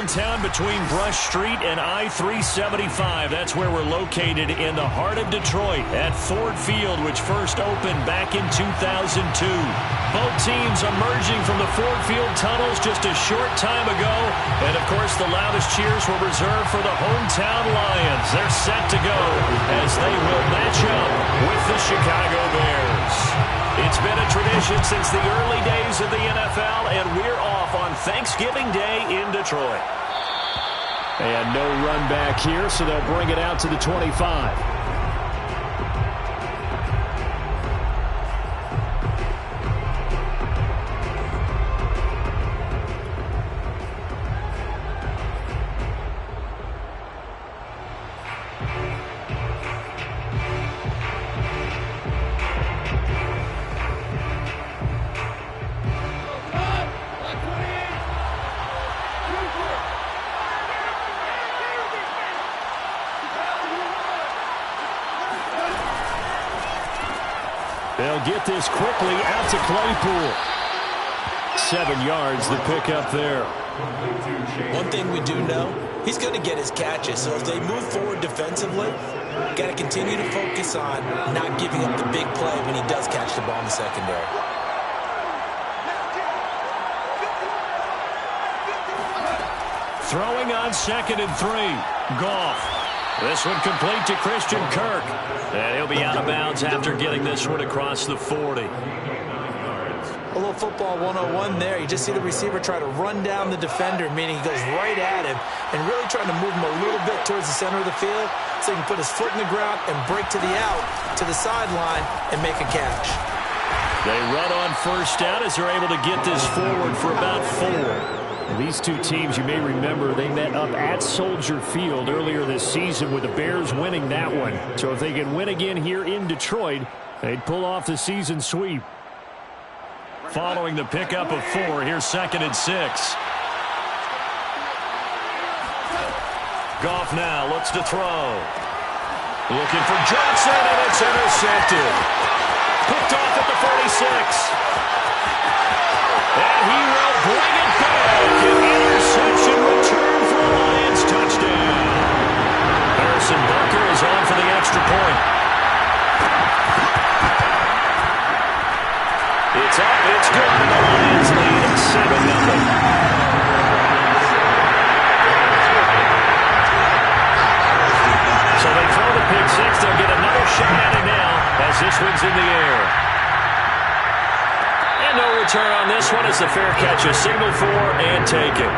downtown between Brush Street and I-375. That's where we're located in the heart of Detroit at Ford Field, which first opened back in 2002. Both teams emerging from the Ford Field tunnels just a short time ago. And, of course, the loudest cheers were reserved for the hometown Lions. They're set to go as they will match up with the Chicago Bears. It's been a tradition since the early days of the NFL, and we're off on Thanksgiving Day in Detroit. And no run back here, so they'll bring it out to the 25. They'll get this quickly out to Claypool. 7 yards, the pickup there. One thing we do know, he's going to get his catches. So as they move forward defensively, got to continue to focus on not giving up the big play when he does catch the ball in the secondary. Throwing on 2nd and 3. Goff. This one complete to Christian Kirk. And he'll be out of bounds after getting this one across the 40. A little football 101 there. You just see the receiver try to run down the defender, meaning he goes right at him and really trying to move him a little bit towards the center of the field so he can put his foot in the ground and break to the out, to the sideline, and make a catch. They run on first down as they're able to get this forward for about 4. These two teams, you may remember, they met up at Soldier Field earlier this season with the Bears winning that one. So if they can win again here in Detroit, they'd pull off the season sweep. Following the pickup of 4, here's 2nd and 6. Goff now looks to throw. Looking for Johnson, and it's intercepted. Picked off at the 46. And he will bring it back. An interception return for a Lions touchdown. Harrison Butker is on for the extra point. It's up, it's good, and the Lions lead 7-0. So they throw the pick six. They'll get another shot at it now as this one's in the air. And no return on this one as the fair catch is signaled for and taken.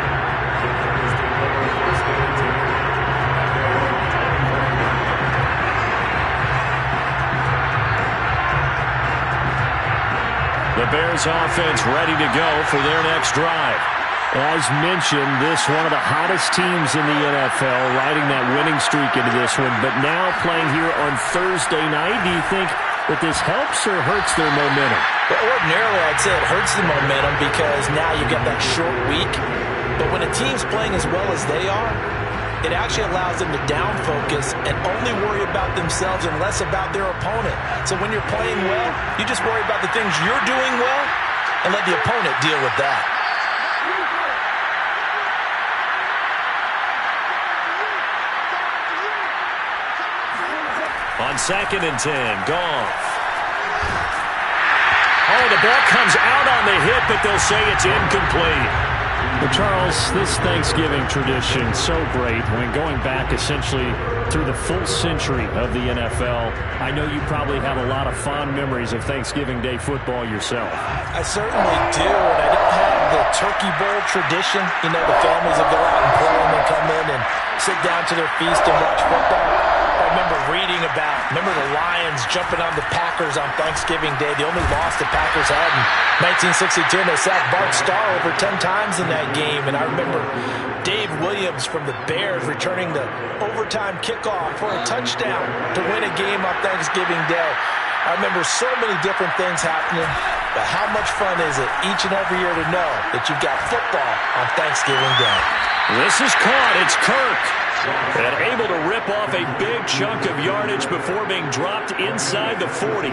The Bears offense ready to go for their next drive. As mentioned, this one of the hottest teams in the NFL, riding that winning streak into this one, but now playing here on Thursday night. Do you think that this helps or hurts their momentum? Well, ordinarily, I'd say it hurts the momentum because now you've got that short week. But when a team's playing as well as they are, it actually allows them to down focus and only worry about themselves and less about their opponent. So when you're playing well, you just worry about the things you're doing well and let the opponent deal with that. On 2nd and 10, Goff. Oh, the ball comes out on the hit, but they'll say it's incomplete. Well, Charles, this Thanksgiving tradition, so great. When going back essentially through the full century of the NFL, I know you probably have a lot of fond memories of Thanksgiving Day football yourself. I certainly do, and I don't have the Turkey Bowl tradition. You know, the families will go out and play and then come in and sit down to their feast and watch football. I remember reading about, the Lions jumping on the Packers on Thanksgiving Day. The only loss the Packers had in 1962, and they sacked Bart Starr over 10 times in that game. And I remember Dave Williams from the Bears returning the overtime kickoff for a touchdown to win a game on Thanksgiving Day. I remember so many different things happening, but how much fun is it each and every year to know that you've got football on Thanksgiving Day? This is caught. It's Kirk. And able to rip off a big chunk of yardage before being dropped inside the 40.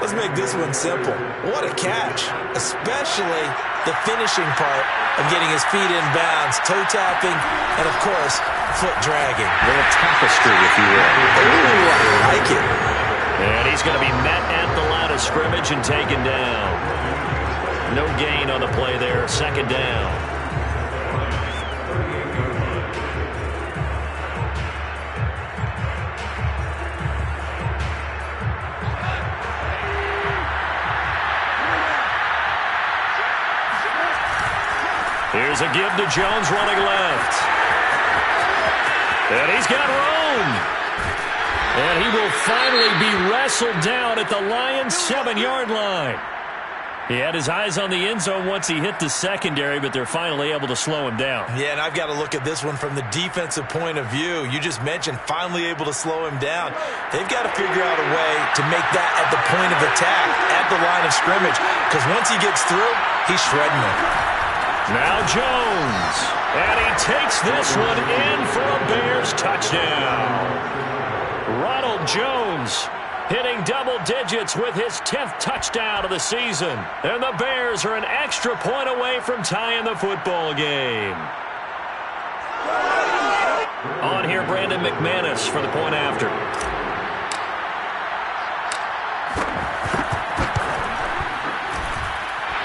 Let's make this one simple. What a catch, especially the finishing part of getting his feet in bounds, toe tapping, and of course, foot dragging. A little tapestry, if you will. Ooh, I like it. And he's going to be met at the line of scrimmage and taken down. No gain on the play there, second down. Here's a give to Jones running left. And he's got room. And he will finally be wrestled down at the Lions' 7-yard line. He had his eyes on the end zone once he hit the secondary, but they're finally able to slow him down. Yeah, and I've got to look at this one from the defensive point of view. You just mentioned finally able to slow him down. They've got to figure out a way to make that at the point of attack, at the line of scrimmage, because once he gets through, he's shredding them. Now Jones, and he takes this one in for a Bears touchdown. Ronald Jones hitting double digits with his 10th touchdown of the season. And the Bears are an extra point away from tying the football game. On here, Brandon McManus for the point after.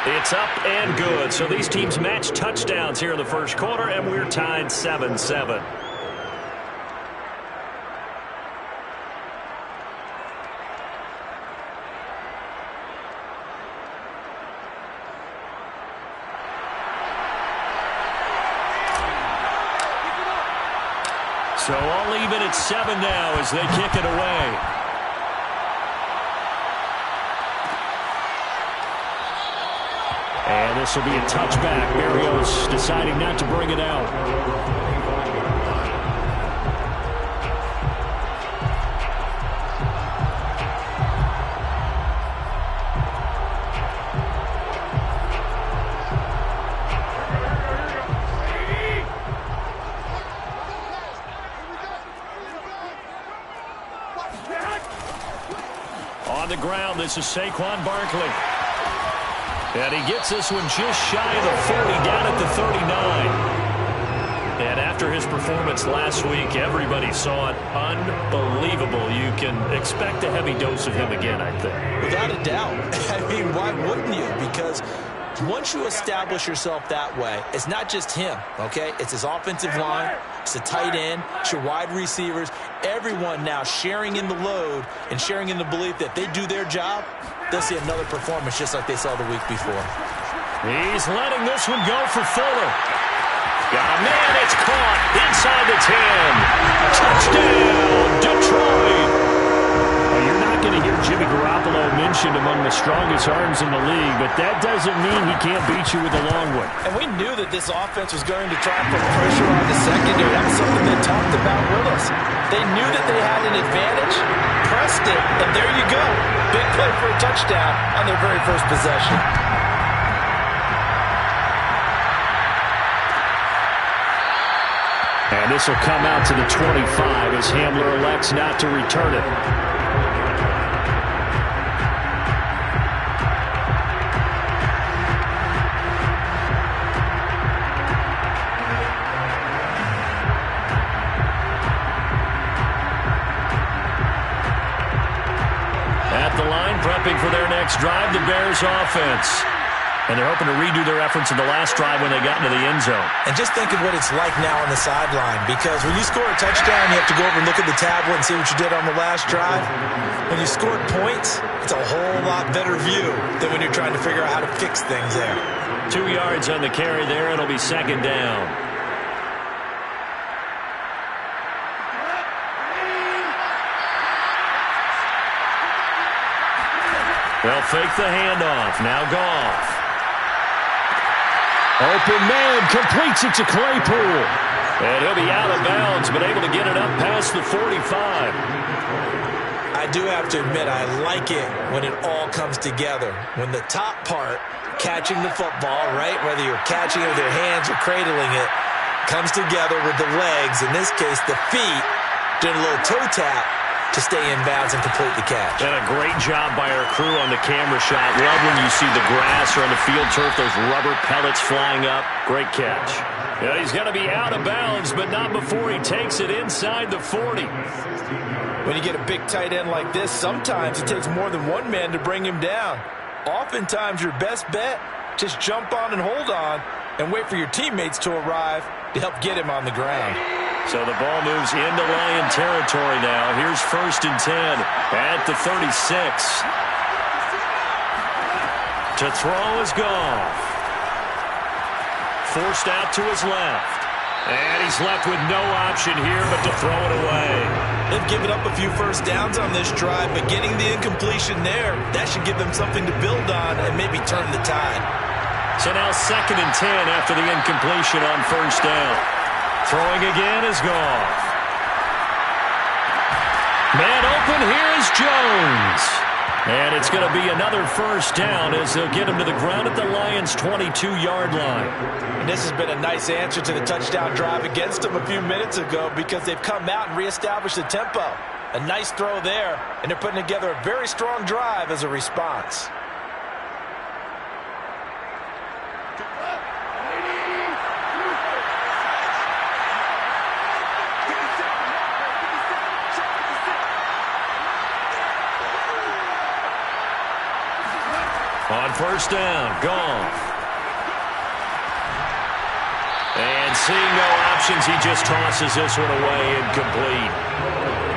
It's up and good. So these teams match touchdowns here in the first quarter, and we're tied 7-7. So all even at 7 now as they kick it away. And this will be a touchback. Berrios deciding not to bring it out. On the ground, this is Saquon Barkley. And he gets this one just shy of the 40, down at the 39. And after his performance last week, everybody saw it. Unbelievable. You can expect a heavy dose of him again, I think. Without a doubt. I mean, why wouldn't you? Because once you establish yourself that way, it's not just him, okay? It's his offensive line, it's the tight end, it's your wide receivers, everyone now sharing in the load and sharing in the belief that they do their job, they'll see another performance just like they saw the week before. He's letting this one go for Fuller. Got a man, it's caught inside the 10. Touchdown, Detroit. Well, you're not going to hear Jimmy Garoppolo mentioned among the strongest arms in the league, but that doesn't mean he can't beat you with a long one. And we knew that this offense was going to try and put pressure on the secondary. That was something they talked about with us. They knew that they had an advantage, pressed it, and there you go. Big play for a touchdown on their very first possession. And this will come out to the 25 as Hamler elects not to return it. At the line, prepping for their next drive, the Bears offense. And they're hoping to redo their efforts in the last drive when they got into the end zone. And just think of what it's like now on the sideline, because when you score a touchdown, you have to go over and look at the tablet and see what you did on the last drive. When you scored points, it's a whole lot better view than when you're trying to figure out how to fix things there. 2 yards on the carry there. It'll be second down. They'll fake the handoff. Now Goff. Open man, completes it to Claypool. And he'll be out of bounds, but able to get it up past the 45. I do have to admit, I like it when it all comes together. When the top part, catching the football, right, whether you're catching it with your hands or cradling it, comes together with the legs, in this case the feet, doing a little toe tap, to stay in bounds and complete the catch. And a great job by our crew on the camera shot. Love when you see the grass or on the field turf, those rubber pellets flying up. Great catch. Yeah, he's going to be out of bounds, but not before he takes it inside the 40. When you get a big tight end like this, sometimes it takes more than one man to bring him down. Oftentimes, your best bet, just jump on and hold on and wait for your teammates to arrive to help get him on the ground. So the ball moves into Lion territory now. Here's 1st and 10 at the 36. To throw is Goff. Forced out to his left. And he's left with no option here but to throw it away. They've given up a few first downs on this drive, but getting the incompletion there, that should give them something to build on and maybe turn the tide. So now 2nd and 10 after the incompletion on 1st down. Throwing again is Goff. Man open, here is Jones. And it's going to be another 1st down as they'll get him to the ground at the Lions' 22-yard line. And this has been a nice answer to the touchdown drive against them a few minutes ago because they've come out and reestablished the tempo. A nice throw there, and they're putting together a very strong drive as a response. On 1st down, Goff. And seeing no options, he just tosses this one away incomplete.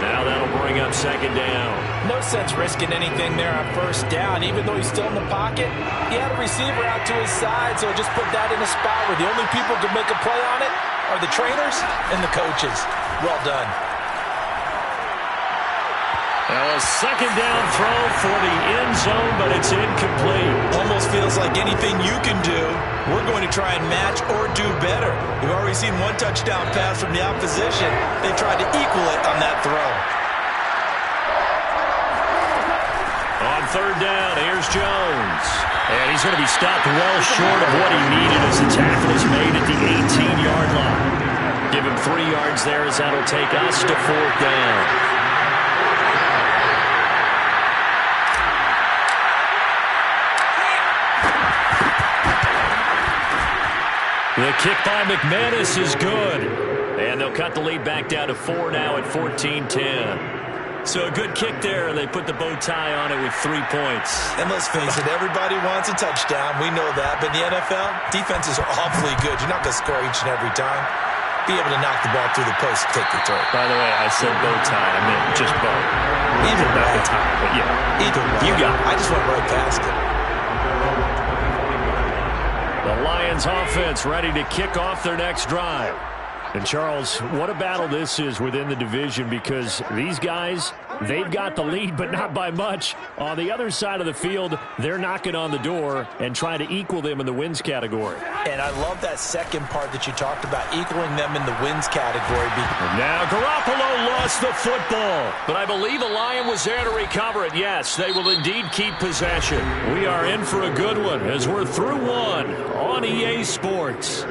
Now that'll bring up 2nd down. No sense risking anything there on 1st down. Even though he's still in the pocket, he had a receiver out to his side, so just put that in a spot where the only people who can make a play on it are the trainers and the coaches. Well done. Now a 2nd down throw for the end zone, but it's incomplete. Almost feels like anything you can do, we're going to try and match or do better. We've already seen one touchdown pass from the opposition. They tried to equal it on that throw. On 3rd down, here's Jones. And he's going to be stopped well short of what he needed as the tackle is made at the 18-yard line. Give him 3 yards there as that'll take us to 4th down. The kick by McManus is good. And they'll cut the lead back down to 4 now at 14-10. So a good kick there, and they put the bow tie on it with 3 points. And let's face it, everybody wants a touchdown. We know that. But in the NFL, defenses are awfully good. You're not going to score each and every time. Be able to knock the ball through the post and take the throw. By the way, I said bow tie. I meant just bow. Either not way. the tie, but yeah. Either way. You got it. I just went right past it. The Lions offense ready to kick off their next drive. And Charles, what a battle this is within the division because these guys, they've got the lead, but not by much. On the other side of the field, they're knocking on the door and trying to equal them in the wins category. And I love that second part that you talked about, equaling them in the wins category. Now Garoppolo lost the football, but I believe the Lion was there to recover it. Yes, they will indeed keep possession. We are in for a good one as we're through one on EA Sports.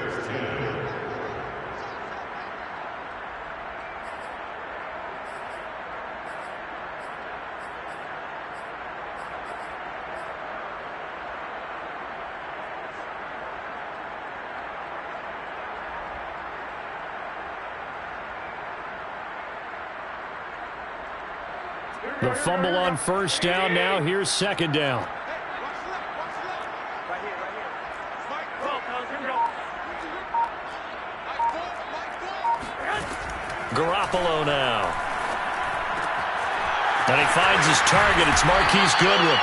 The fumble on 1st down. Now here's 2nd down. Garoppolo now. And he finds his target. It's Marquise Goodwin.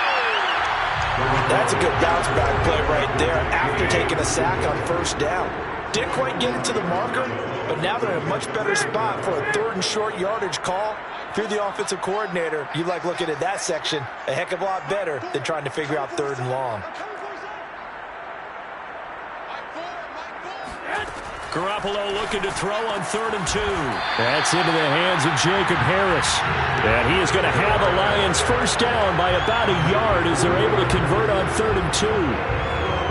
That's a good bounce back play right there after taking a sack on 1st down. Didn't quite get it to the marker, but now they're in a much better spot for a 3rd and short yardage call. If you're the offensive coordinator, you like looking at that section a heck of a lot better than trying to figure out 3rd and long. Garoppolo looking to throw on 3rd and 2. That's into the hands of Jacob Harris. And he is going to have the Lions 1st down by about a yard as they're able to convert on 3rd and 2.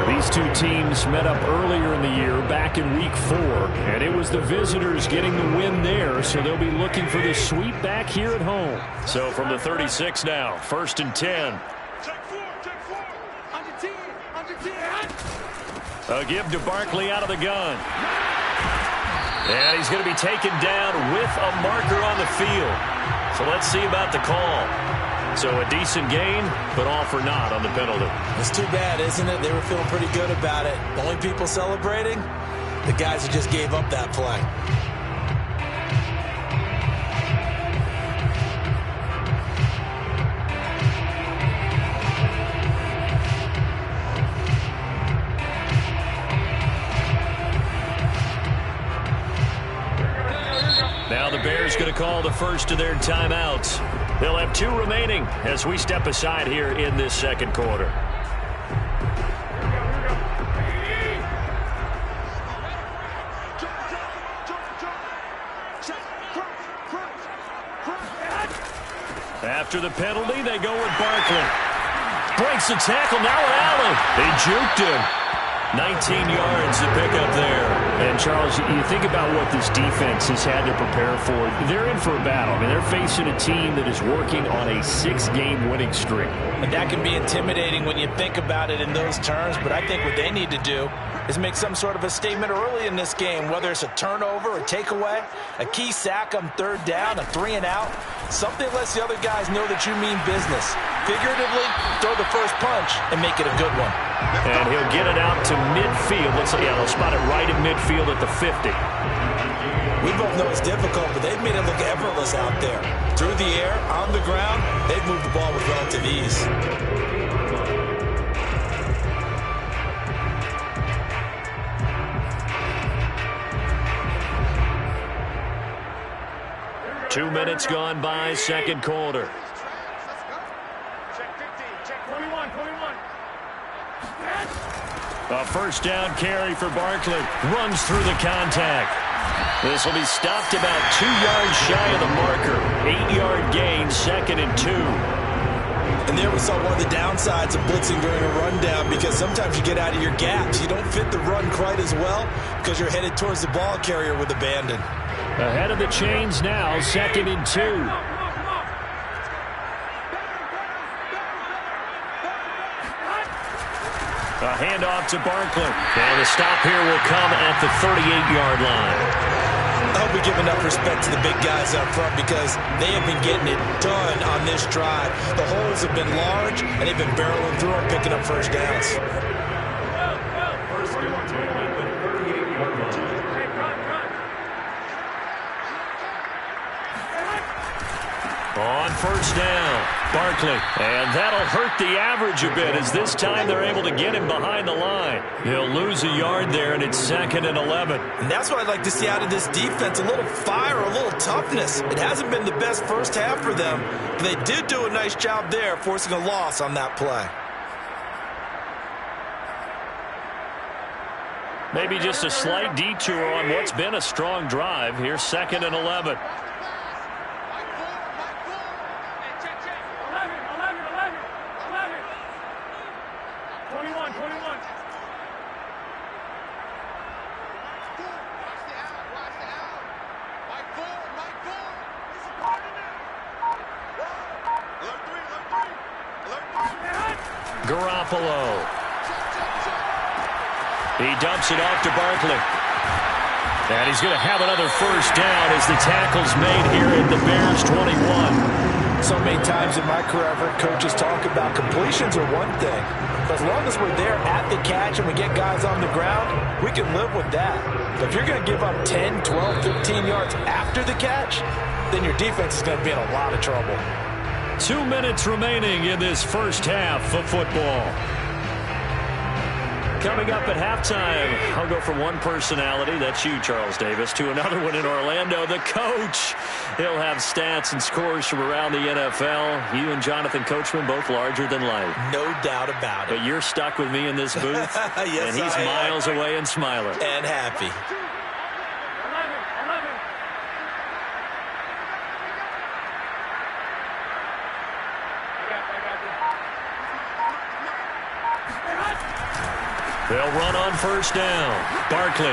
These two teams met up earlier in the year, back in Week 4, and it was the visitors getting the win there, so they'll be looking for the sweep back here at home. So from the 36 now, 1st and 10. A give to Barkley out of the gun. And he's going to be taken down with a marker on the field. So let's see about the call. So a decent gain, but all for naught on the penalty. It's too bad, isn't it? They were feeling pretty good about it. Only people celebrating, the guys who just gave up that play. Now the Bears going to call the first of their timeouts. They'll have 2 remaining as we step aside here in this second quarter. After the penalty, they go with Barkley. Breaks the tackle, now with Allen. They juked him. 19 yards to pick up there. And, Charles, you think about what this defense has had to prepare for. They're in for a battle. I mean, they're facing a team that is working on a 6-game winning streak. And that can be intimidating when you think about it in those terms, but I think what they need to do is make some sort of a statement early in this game, whether it's a turnover, a takeaway, a key sack on 3rd down, a 3-and-out. Something lets the other guys know that you mean business. Figuratively, throw the first punch and make it a good one. And he'll get it out to midfield. Looks like, yeah, they'll spot it right at midfield at the 50. We both know it's difficult, but they've made it look effortless out there. Through the air, on the ground, they've moved the ball with relative ease. Two minutes gone by, second quarter. A first down carry for Barkley. Runs through the contact. This will be stopped about 2 yards shy of the marker. 8-yard gain, 2nd and 2. And there we saw one of the downsides of blitzing during a rundown, because sometimes you get out of your gaps. You don't fit the run quite as well because you're headed towards the ball carrier with abandon. Ahead of the chains now, 2nd and 2. A handoff to Barkley. And the stop here will come at the 38-yard line. I hope we give enough respect to the big guys up front, because they have been getting it done on this drive. The holes have been large, and they've been barreling through them, picking up first downs. On first down, Barkley. And that'll hurt the average a bit, as this time they're able to get him behind the line. He'll lose a yard there, and it's 2nd and 11. And that's what I'd like to see out of this defense, a little fire, a little toughness. It hasn't been the best first half for them, but they did do a nice job there, forcing a loss on that play. Maybe just a slight detour on what's been a strong drive. Here's 2nd and 11. Garoppolo. He dumps it off to Barkley. And he's going to have another first down as the tackle's made here at the Bears 21. So many times in my career, I've heard coaches talk about completions are one thing. But as long as we're there at the catch and we get guys on the ground, we can live with that. But if you're going to give up 10, 12, 15 yards after the catch, then your defense is going to be in a lot of trouble. 2 minutes remaining in this first half of football. Coming up at halftime, I'll go from one personality, that's you, Charles Davis, to another one in Orlando, the coach. He'll have stats and scores from around the NFL. You and Jonathan Coachman, both larger than life. No doubt about it. But you're stuck with me in this booth, yes, and he's miles away and smiling. And happy. They'll run on first down. Barkley.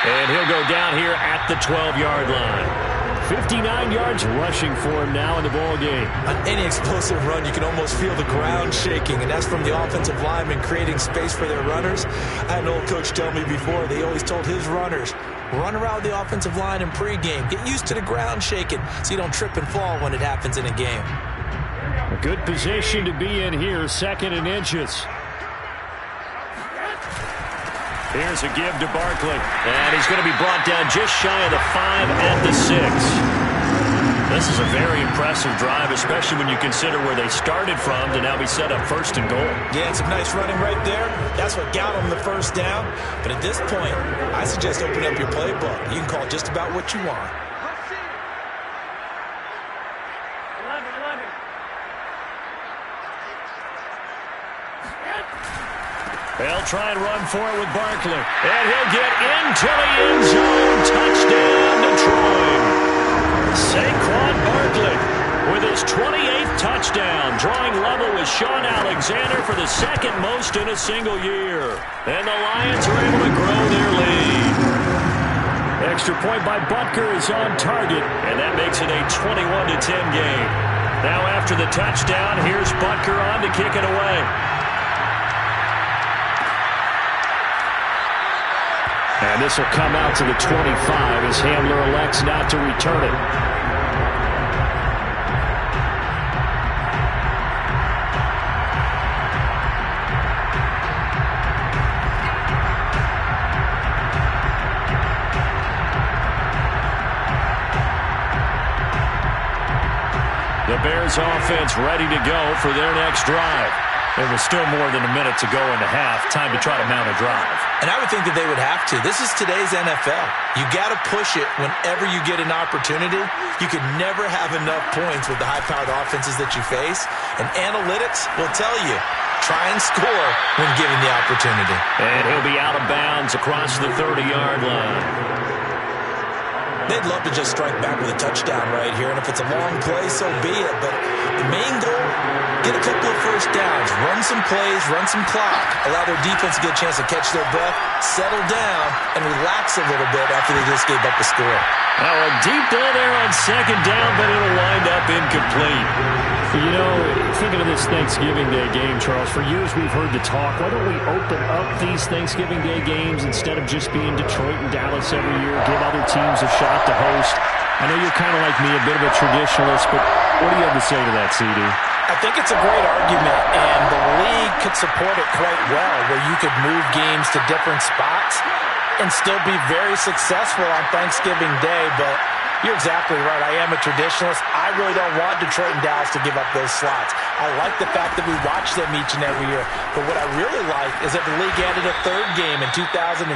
And he'll go down here at the 12-yard line. 59 yards rushing for him now in the ball game. On any explosive run, you can almost feel the ground shaking, and that's from the offensive linemen creating space for their runners. I had an old coach tell me before, they always told his runners, run around the offensive line in pregame. Get used to the ground shaking so you don't trip and fall when it happens in a game. A good position to be in here, 2nd and inches. Here's a give to Barkley. And he's going to be brought down just shy of the 5 at the 6. This is a very impressive drive, especially when you consider where they started from to now be set up 1st and goal. Yeah, and some nice running right there. That's what got them the first down. But at this point, I suggest opening up your playbook. You can call just about what you want. They'll try and run for it with Barkley. And he'll get into the end zone. Touchdown, Detroit. Saquon Barkley with his 28th touchdown, drawing level with Sean Alexander for the 2nd most in a single year. And the Lions are able to grow their lead. Extra point by Butker is on target, and that makes it a 21-10 game. Now after the touchdown, here's Butker on to kick it away. And this will come out to the 25 as Hamler elects not to return it. The Bears offense ready to go for their next drive. There was still more than a minute to go in the half. Time to try to mount a drive. And I would think that they would have to. This is today's NFL. You got to push it whenever you get an opportunity. You can never have enough points with the high-powered offenses that you face. And analytics will tell you, try and score when given the opportunity. And he'll be out of bounds across the 30-yard line. They'd love to just strike back with a touchdown right here, and if it's a long play, so be it. But the main goal, get a couple of first downs, run some plays, run some clock, allow their defense to get a chance to catch their breath, settle down, and relax a little bit after they just gave up a score. Now a deep ball there on 2nd down, but it'll wind up incomplete. You know, thinking of this Thanksgiving Day game, Charles, for years we've heard the talk, why don't we open up these Thanksgiving Day games instead of just being Detroit and Dallas every year, give other teams a shot to host? I know you're kind of like me, a bit of a traditionalist, but what do you have to say to that, CD? I think it's a great argument, and the league could support it quite well, where you could move games to different spots and still be very successful on Thanksgiving Day, but you're exactly right. I am a traditionalist. I really don't want Detroit and Dallas to give up those slots. I like the fact that we watch them each and every year. But what I really like is that the league added a 3rd game in 2006.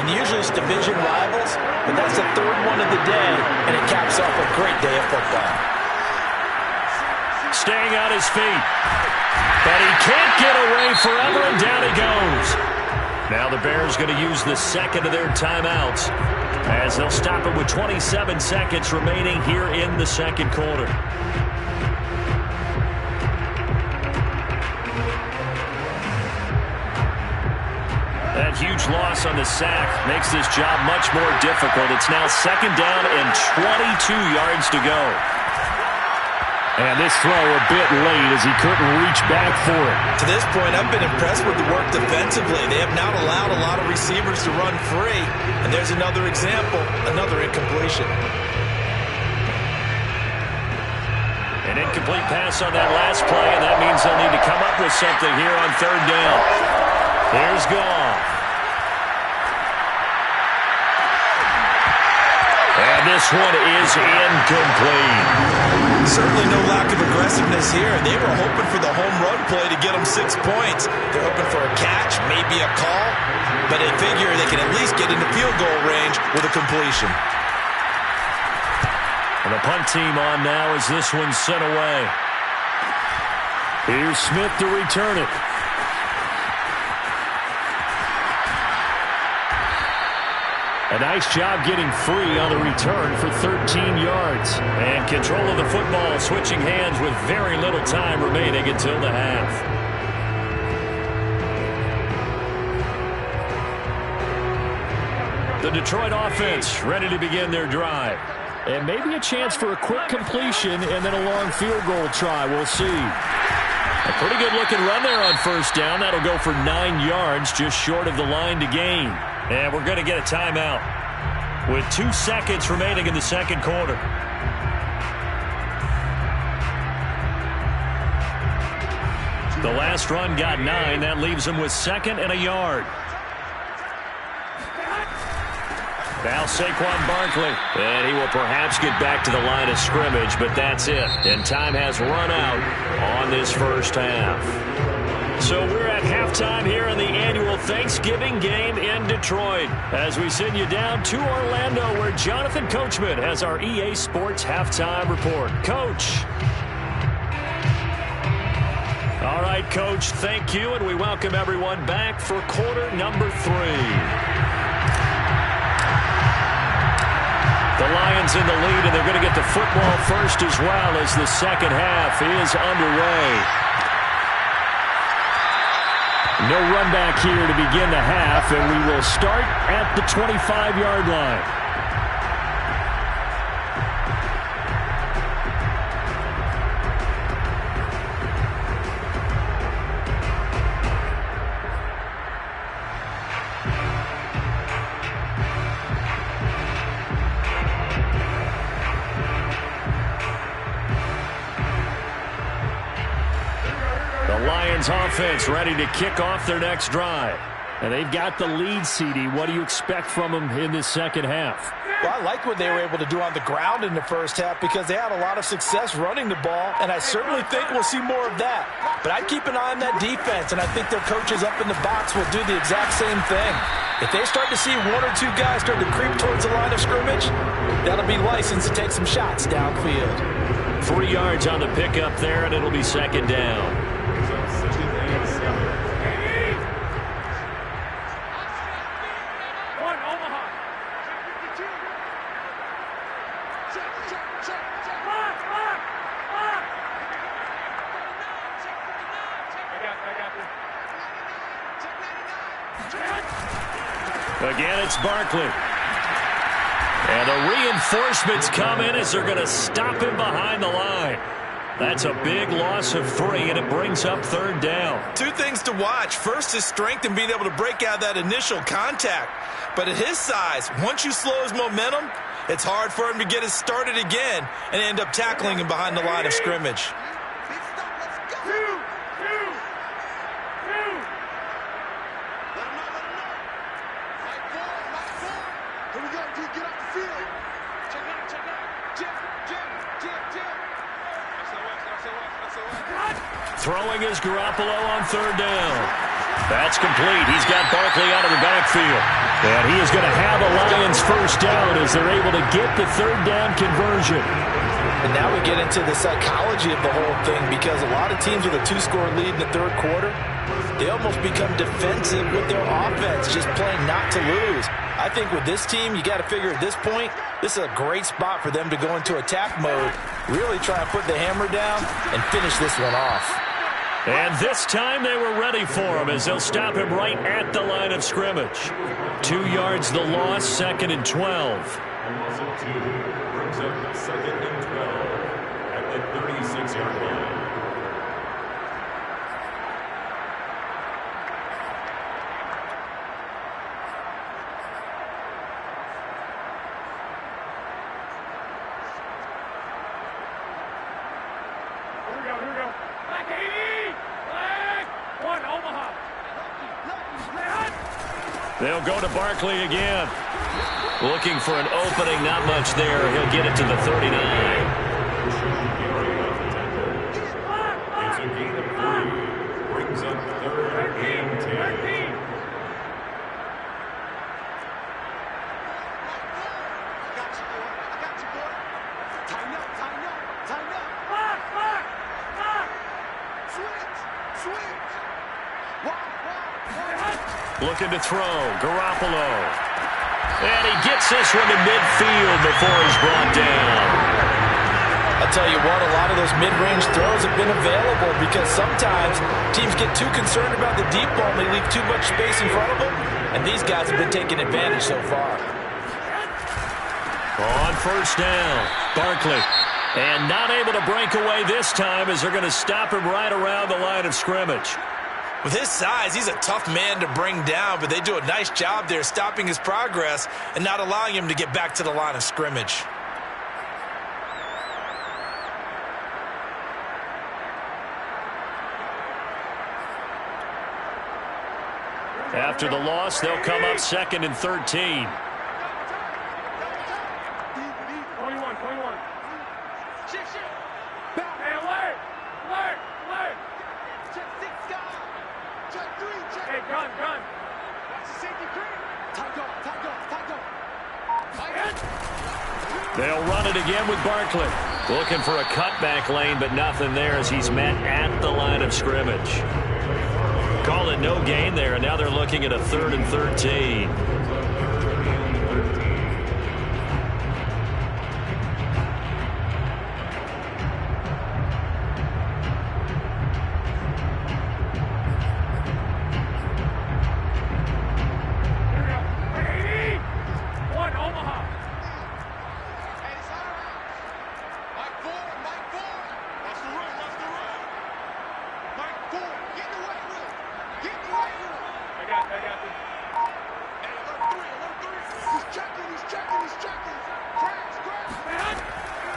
And usually it's division rivals, but that's the 3rd one of the day, and it caps off a great day of football. Staying on his feet. But he can't get away forever, and down he goes. Now the Bears going to use the 2nd of their timeouts, as they'll stop it with 27 seconds remaining here in the 2nd quarter. That huge loss on the sack makes this job much more difficult. It's now 2nd down and 22 yards to go. And this throw a bit late as he couldn't reach back for it. To this point, I've been impressed with the work defensively. They have not allowed a lot of receivers to run free. And there's another example, another incompletion. An incomplete pass on that last play, and that means they'll need to come up with something here on 3rd down. Here's Goff. And this one is incomplete. Certainly no lack of aggressiveness here. They were hoping for the home run play to get them 6 points. They're hoping for a catch, maybe a call, but they figure they can at least get into field goal range with a completion. And the punt team on now as this one's sent away. Here's Smith to return it. A nice job getting free on the return for 13 yards. And control of the football switching hands with very little time remaining until the half. The Detroit offense ready to begin their drive. And maybe a chance for a quick completion and then a long field goal try. We'll see. A pretty good-looking run there on first down. That'll go for 9 yards, just short of the line to gain. And we're going to get a timeout with 2 seconds remaining in the second quarter. The last run got 9. That leaves them with 2nd and a yard. Now Saquon Barkley, and he will perhaps get back to the line of scrimmage, but that's it. And time has run out on this first half. So we're at halftime here in the annual Thanksgiving game in Detroit as we send you down to Orlando where Jonathan Coachman has our EA Sports halftime report. Coach. All right, Coach, thank you, and we welcome everyone back for quarter number 3. The Lions in the lead, and they're going to get the football first as well as the second half is underway. No run back here to begin the half, and we will start at the 25-yard line. Offense ready to kick off their next drive. And they've got the lead, CD. What do you expect from them in this second half? Well, I like what they were able to do on the ground in the first half because they had a lot of success running the ball, and I certainly think we'll see more of that. But I'd keep an eye on that defense, and I think their coaches up in the box will do the exact same thing. If they start to see 1 or 2 guys start to creep towards the line of scrimmage, that'll be license to take some shots downfield. 3 yards on the pickup there, and it'll be second down. Again, it's Barkley. And the reinforcements come in as they're going to stop him behind the line. That's a big loss of 3, and it brings up third down. 2 things to watch. First, his strength and being able to break out that initial contact. But at his size, once you slow his momentum, it's hard for him to get it started again and end up tackling him behind the line of scrimmage. Throwing is Garoppolo on third down. That's complete. He's got Barkley out of the backfield. And he is going to have a Lions first down as they're able to get the third down conversion. And now we get into the psychology of the whole thing because a lot of teams with a 2-score lead in the third quarter, they almost become defensive with their offense, just playing not to lose. I think with this team, you got to figure at this point, this is a great spot for them to go into attack mode, really try and put the hammer down and finish this one off. And this time they were ready for him as they'll stop him right at the line of scrimmage. 2 yards the loss, 2nd and 12. Brings up 2nd and 12 at the 36-yard line. They'll go to Barkley again. Looking for an opening, not much there. He'll get it to the 39. It's a gain of 3. Brings up 3rd and 10. Looking to throw. Garoppolo. And he gets this one to midfield before he's brought down. I'll tell you what, a lot of those mid-range throws have been available because sometimes teams get too concerned about the deep ball and they leave too much space in front of them, and these guys have been taking advantage so far. On first down, Barkley. And not able to break away this time as they're going to stop him right around the line of scrimmage. With his size, he's a tough man to bring down, but they do a nice job there stopping his progress and not allowing him to get back to the line of scrimmage. After the loss, they'll come up 2nd and 13. They'll run it again with Barkley. Looking for a cutback lane, but nothing there as he's met at the line of scrimmage. Call it no gain there, and now they're looking at a 3rd and 13.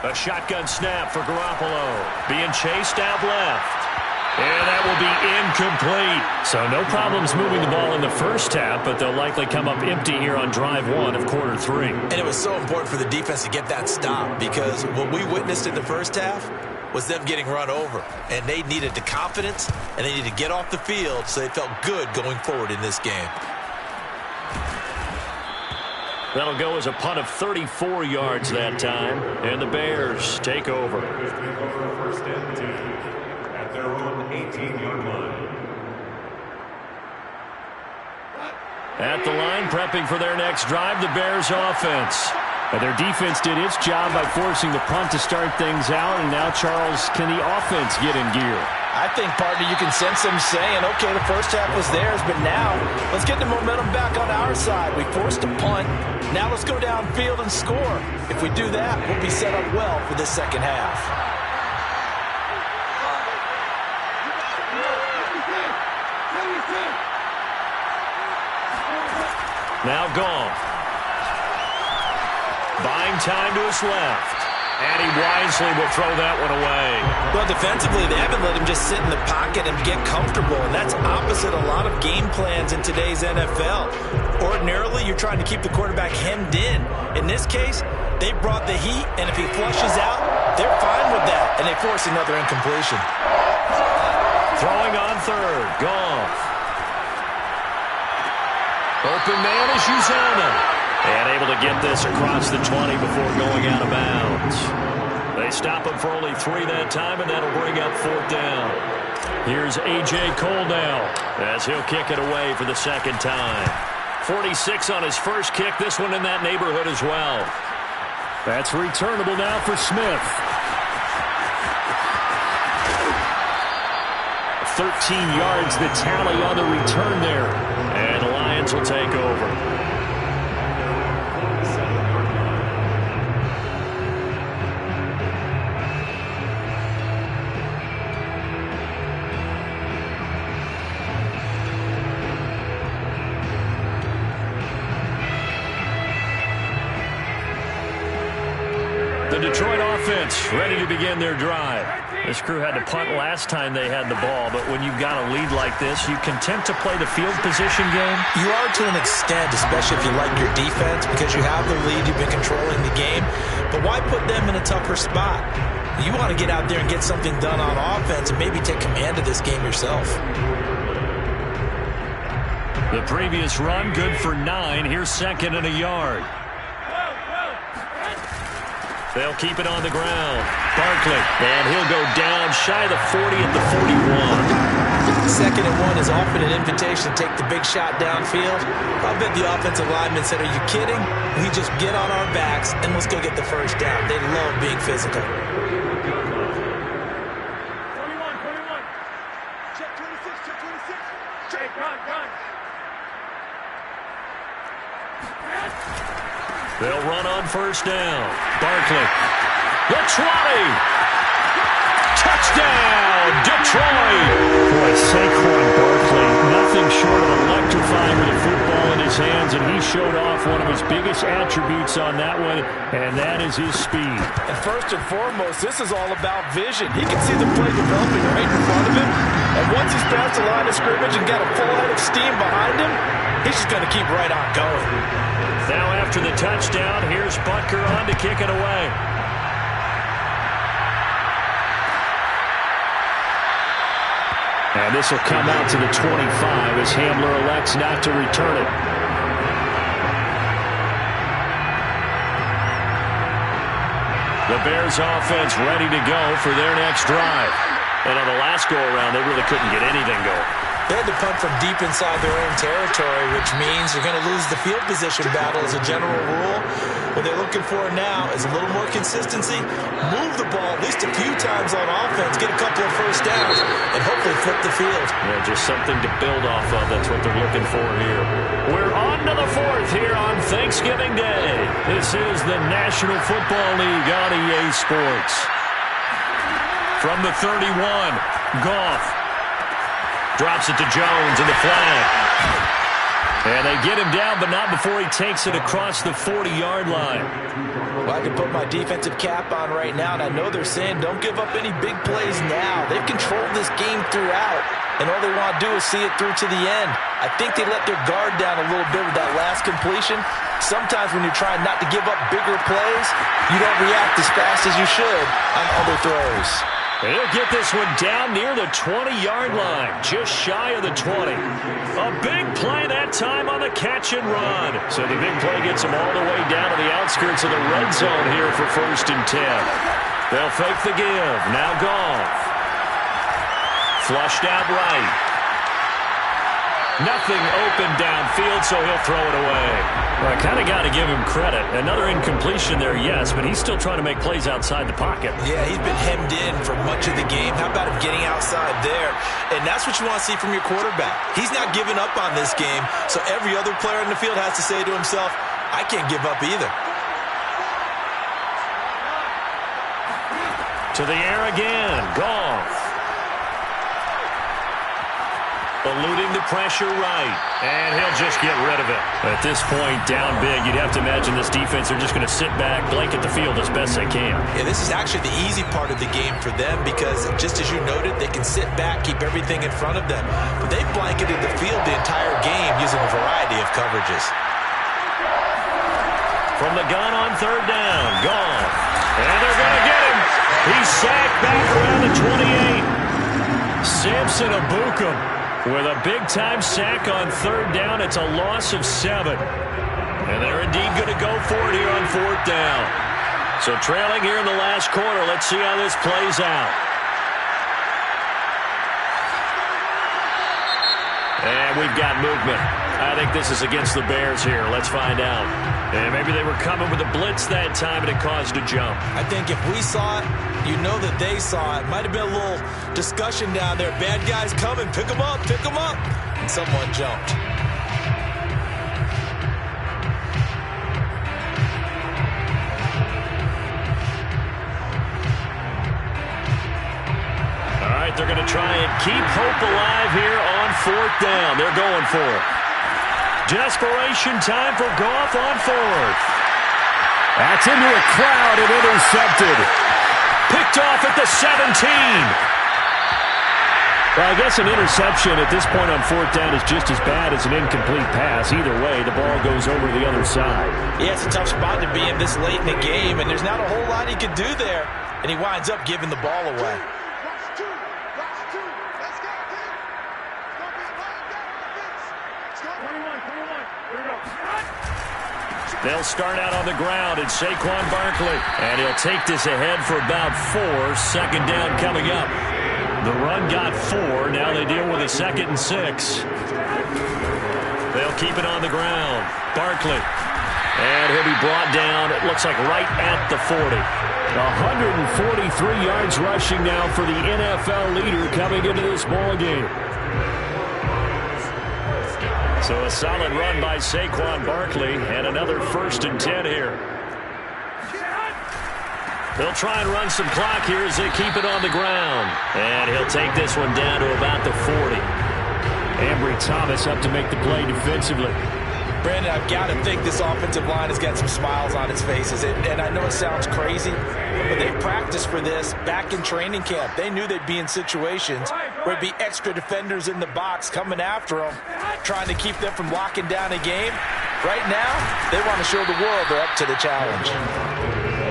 A shotgun snap for Garoppolo. Being chased out left. And that will be incomplete. So no problems moving the ball in the first half, but they'll likely come up empty here on drive 1 of quarter 3. And it was so important for the defense to get that stop because what we witnessed in the first half was them getting run over. And they needed the confidence, and they needed to get off the field so they felt good going forward in this game. That'll go as a punt of 34 yards that time, and the Bears take over. First and 10 at their own 18-yard line. At the line, prepping for their next drive, the Bears offense. Their defense did its job by forcing the punt to start things out, and now, Charles, can the offense get in gear? I think, partner, you can sense them saying, okay, the first half was theirs, but now let's get the momentum back on our side. We forced a punt. Now let's go downfield and score. If we do that, we'll be set up well for this second half. Now gone. Buying time to his left. And he wisely will throw that one away. Well, defensively, they haven't let him just sit in the pocket and get comfortable, and that's opposite a lot of game plans in today's NFL. Ordinarily, you're trying to keep the quarterback hemmed in. In this case, they brought the heat, and if he flushes out, they're fine with that, and they force another incompletion. Throwing on third, Goff. Open man is Uzomah. And able to get this across the 20 before going out of bounds. They stop him for only 3 that time, and that'll bring up 4th down. Here's A.J. Cole now as he'll kick it away for the second time. 46 on his first kick, this one in that neighborhood as well. That's returnable now for Smith. 13 yards, the tally on the return there. And the Lions will take over. The Detroit offense ready to begin their drive. This crew had to punt last time they had the ball, but when you've got a lead like this, you content to play the field position game? You are to an extent, especially if you like your defense, because you have the lead, you've been controlling the game. But why put them in a tougher spot? You want to get out there and get something done on offense and maybe take command of this game yourself. The previous run, good for 9. Here's 2nd and a yard. They'll keep it on the ground. Barkley, and he'll go down shy of the 40 at the 41. 2nd and 1 is often an invitation to take the big shot downfield. I bet the offensive lineman said, "Are you kidding? We just get on our backs and let's go get the first down." They love being physical. 21. Check 26. Check, run. They'll run on first down. Barkley. The 20. Touchdown, Detroit. Boy, Saquon Barkley, nothing short of electrifying with a football in his hands, and he showed off one of his biggest attributes on that one, and that is his speed. And first and foremost, this is all about vision. He can see the play developing right in front of him, and once he's past the line of scrimmage and got a full head of steam behind him, he's just going to keep right on going. Now after the touchdown, here's Butker on to kick it away. And this will come out to the 25 as Hamler elects not to return it. The Bears offense ready to go for their next drive. And on the last go-around, they really couldn't get anything going. They had to punt from deep inside their own territory, which means you're going to lose the field position battle as a general rule. What they're looking for now is a little more consistency, move the ball at least a few times on offense, get a couple of first downs, and hopefully flip the field. Yeah, just something to build off of. That's what they're looking for here. We're on to the 4th here on Thanksgiving Day. This is the National Football League on EA Sports. From the 31, Goff. Drops it to Jones in the flag. And they get him down, but not before he takes it across the 40-yard line. Well, I can put my defensive cap on right now, and I know they're saying don't give up any big plays now. They've controlled this game throughout, and all they want to do is see it through to the end. I think they let their guard down a little bit with that last completion. Sometimes when you're trying not to give up bigger plays, you don't react as fast as you should on other throws. He'll get this one down near the 20-yard line, just shy of the 20. A big play that time on the catch and run. So the big play gets him all the way down to the outskirts of the red zone here for 1st and 10. They'll fake the give. Now Goff. Flushed out right. Nothing open downfield, so he'll throw it away. Well, I kind of got to give him credit. Another incompletion there, yes, but he's still trying to make plays outside the pocket. Yeah, he's been hemmed in for much of the game. How about him getting outside there? And that's what you want to see from your quarterback. He's not giving up on this game, so every other player in the field has to say to himself, I can't give up either. To the air again. Goff. Eluding the pressure right. And he'll just get rid of it. At this point, down big, you'd have to imagine this defense are just going to sit back, blanket the field as best they can. Yeah, this is actually the easy part of the game for them because, just as you noted, they can sit back, keep everything in front of them. But they've blanketed the field the entire game using a variety of coverages. From the gun on 3rd down. Goff. And they're going to get him. He's sacked back around the 28. Samson Abukum with a big-time sack on 3rd down. It's a loss of 7. And they're indeed going to go for it here on 4th down. So trailing here in the last quarter. Let's see how this plays out. And we've got movement. I think this is against the Bears here. Let's find out. And maybe they were coming with a blitz that time and it caused a jump. I think if we saw it, you know that they saw it. Might have been a little discussion down there. Bad guys coming. Pick them up. Pick them up. And someone jumped. All right, they're going to try and keep hope alive here on 4th down. They're going for it. Desperation time for Goff on 4th. That's into a crowd and intercepted. Picked off at the 17. Well, I guess an interception at this point on 4th down is just as bad as an incomplete pass. Either way, the ball goes over the other side. Yeah, it's a tough spot to be in this late in the game, and there's not a whole lot he could do there. And he winds up giving the ball away. They'll start out on the ground and Saquon Barkley. And he'll take this ahead for about 4. 2nd down coming up. The run got 4. Now they deal with a 2nd and 6. They'll keep it on the ground. Barkley. And he'll be brought down, it looks like, right at the 40. 143 yards rushing now for the NFL leader coming into this ball game. So a solid run by Saquon Barkley, and another 1st and 10 here. They'll try and run some clock here as they keep it on the ground. And he'll take this one down to about the 40. Ambry Thomas up to make the play defensively. Brandon, I've got to think this offensive line has got some smiles on its faces. And I know it sounds crazy, but they practiced for this back in training camp. They knew they'd be in situations where it'd be extra defenders in the box coming after them, trying to keep them from locking down a game. Right now, they want to show the world they're up to the challenge.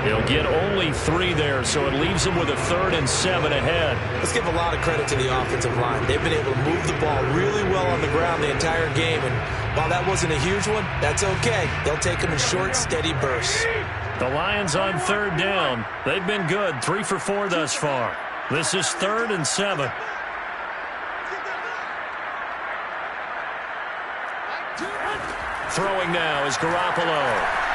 He'll get only 3 there, so it leaves him with a 3rd and 7 ahead. Let's give a lot of credit to the offensive line. They've been able to move the ball really well on the ground the entire game, and while that wasn't a huge one, that's okay. They'll take them in short, steady bursts. The Lions on 3rd down. They've been good, 3 for 4 thus far. This is 3rd and 7. Throwing now is Garoppolo.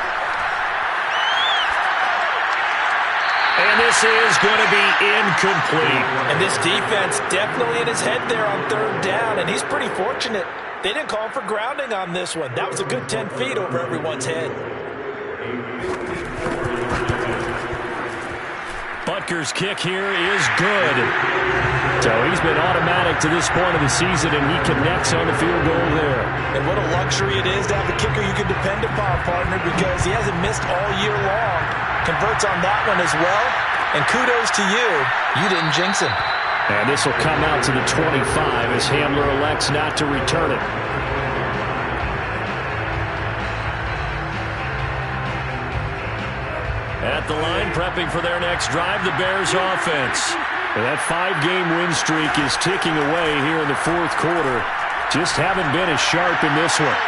And this is going to be incomplete. And this defense definitely in his head there on 3rd down, and he's pretty fortunate. They didn't call for grounding on this one. That was a good 10 feet over everyone's head. Butker's kick here is good. So he's been automatic to this point of the season, and he connects on the field goal there. And what a luxury it is to have a kicker you can depend upon, partner, because he hasn't missed all year long. Converts on that one as well. And kudos to you. You didn't jinx him. And this will come out to the 25 as Hamler elects not to return it. At the line, prepping for their next drive, the Bears offense. And that 5-game win streak is ticking away here in the 4th quarter. Just haven't been as sharp in this one.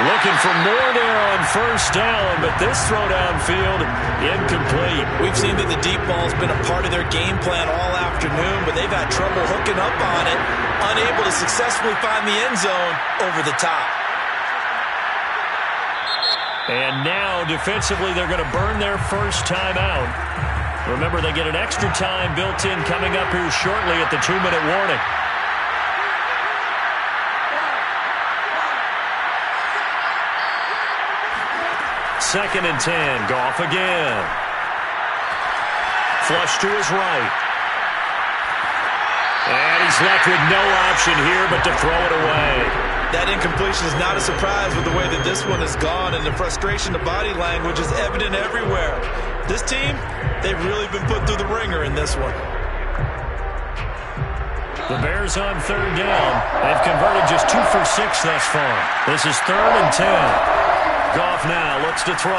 Looking for more there on 1st down, but this throw downfield, incomplete. We've seen that the deep ball's been a part of their game plan all afternoon, but they've had trouble hooking up on it, unable to successfully find the end zone over the top. And now, defensively, they're going to burn their first time out. Remember, they get an extra time built in coming up here shortly at the 2-minute warning. Second and 10. Goff again. Flush to his right. And he's left with no option here but to throw it away. That incompletion is not a surprise with the way that this one has gone, and the frustration of body language is evident everywhere. This team, they've really been put through the ringer in this one. The Bears on 3rd down. They've converted just 2 for 6 thus far. This is 3rd and 10. Goff now looks to throw.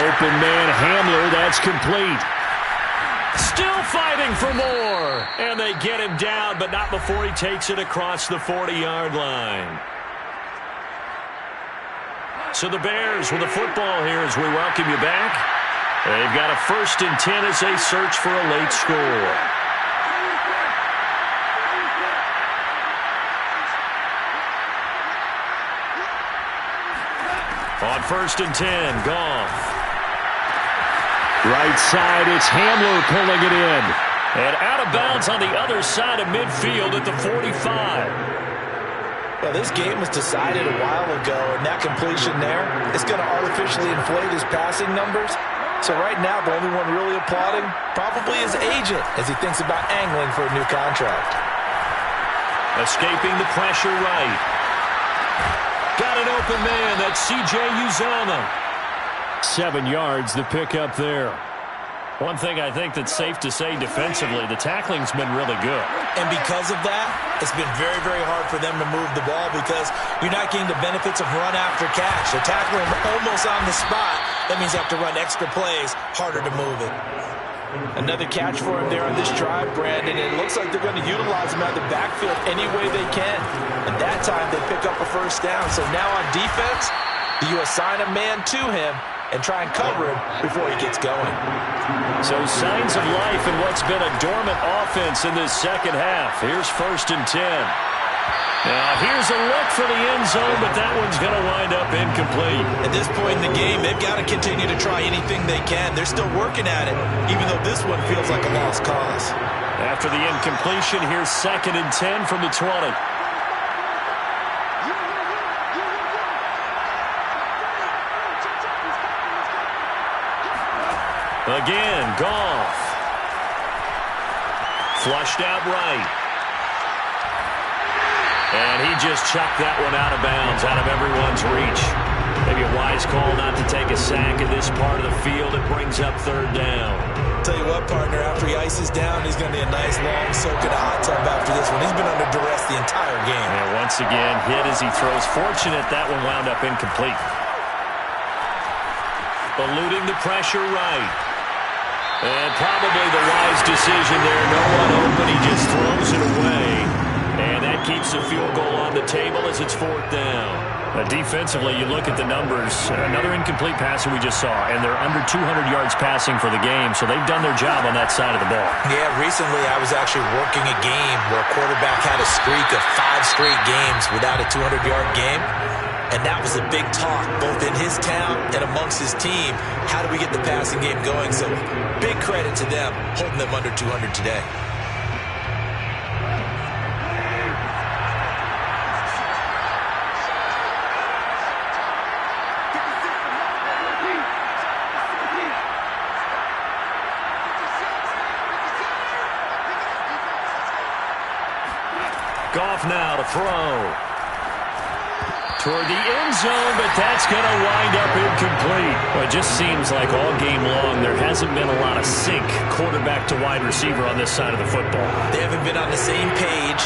Open man Hamler, that's complete. Still fighting for more. And they get him down, but not before he takes it across the 40-yard line. So the Bears with the football here as we welcome you back. They've got a 1st and 10 as they search for a late score. On 1st and 10, Goff. Right side, it's Hamler pulling it in. And out of bounds on the other side of midfield at the 45. Well, this game was decided a while ago, and that completion there is going to artificially inflate his passing numbers. So right now, the only one really applauding probably his agent as he thinks about angling for a new contract. Escaping the pressure right. Got an open man. That's C.J. Uzomah. 7 yards, the pickup there. One thing I think that's safe to say defensively, the tackling's been really good. And because of that, it's been very, very hard for them to move the ball because you're not getting the benefits of run after catch. They're tackling almost on the spot. That means you have to run extra plays, harder to move it. Another catch for him there on this drive, Brandon. It looks like they're going to utilize him out of the backfield any way they can. And that time they pick up a 1st down. So now on defense, do you assign a man to him and try and cover him before he gets going. So signs of life in what's been a dormant offense in this second half. Here's 1st and 10. Now here's a look for the end zone, but that one's going to wind up incomplete. At this point in the game, they've got to continue to try anything they can. They're still working at it, even though this one feels like a lost cause. After the incompletion, here's 2nd and 10 from the 20. Again, Goff. Flushed out right. And he just chucked that one out of bounds, out of everyone's reach. Maybe a wise call not to take a sack in this part of the field. It brings up 3rd down. Tell you what, partner, after he ices down, he's going to need a nice long soak in a hot tub after this one. He's been under duress the entire game. And once again, hit as he throws. Fortunate that one wound up incomplete. Eluding the pressure right. And probably the wise decision there. No one open. He just throws it away. And that keeps the field goal on the table as it's 4th down. Defensively, you look at the numbers. Another incomplete passer we just saw, and they're under 200 yards passing for the game, so they've done their job on that side of the ball. Yeah, recently I was actually working a game where a quarterback had a streak of 5 straight games without a 200-yard game. And that was a big talk, both in his town and amongst his team. How do we get the passing game going? So big credit to them, holding them under 200 today. Goff now to throw. Toward the end zone, but that's going to wind up incomplete. Well, it just seems like all game long there hasn't been a lot of sync quarterback to wide receiver on this side of the football. They haven't been on the same page,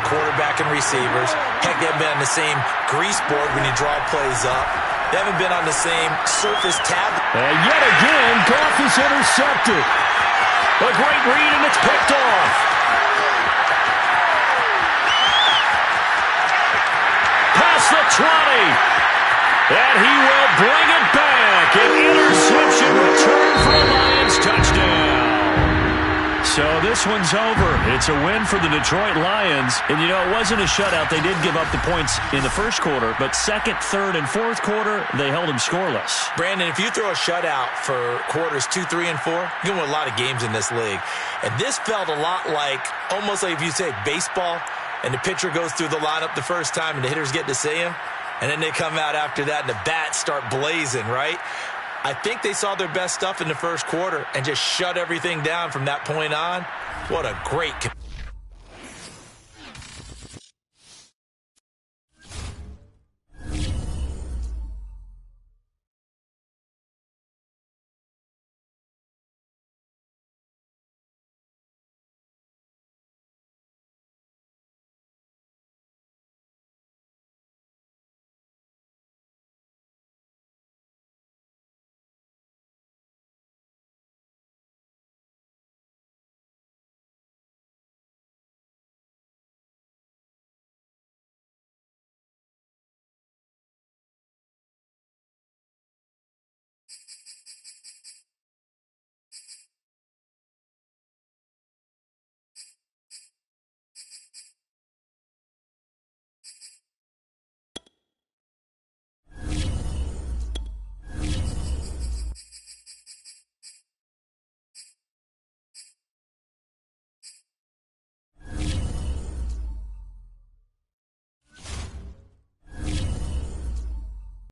quarterback and receivers. Heck, they haven't been on the same grease board when you draw plays up. They haven't been on the same surface tablet. And yet again, Goff is intercepted. A great read, and it's picked off. The 20, and he will bring it back. An interception return for a Lions touchdown. So this one's over. It's a win for the Detroit Lions. And, you know, it wasn't a shutout. They did give up the points in the first quarter, but second, third, and fourth quarter, they held them scoreless. Brandon, if you throw a shutout for quarters 2, 3, and 4, you're going to win a lot of games in this league. And this felt a lot like, almost like if you say baseball, and the pitcher goes through the lineup the first time and the hitters get to see him, and then they come out after that and the bats start blazing, right? I think they saw their best stuff in the first quarter and just shut everything down from that point on. What a great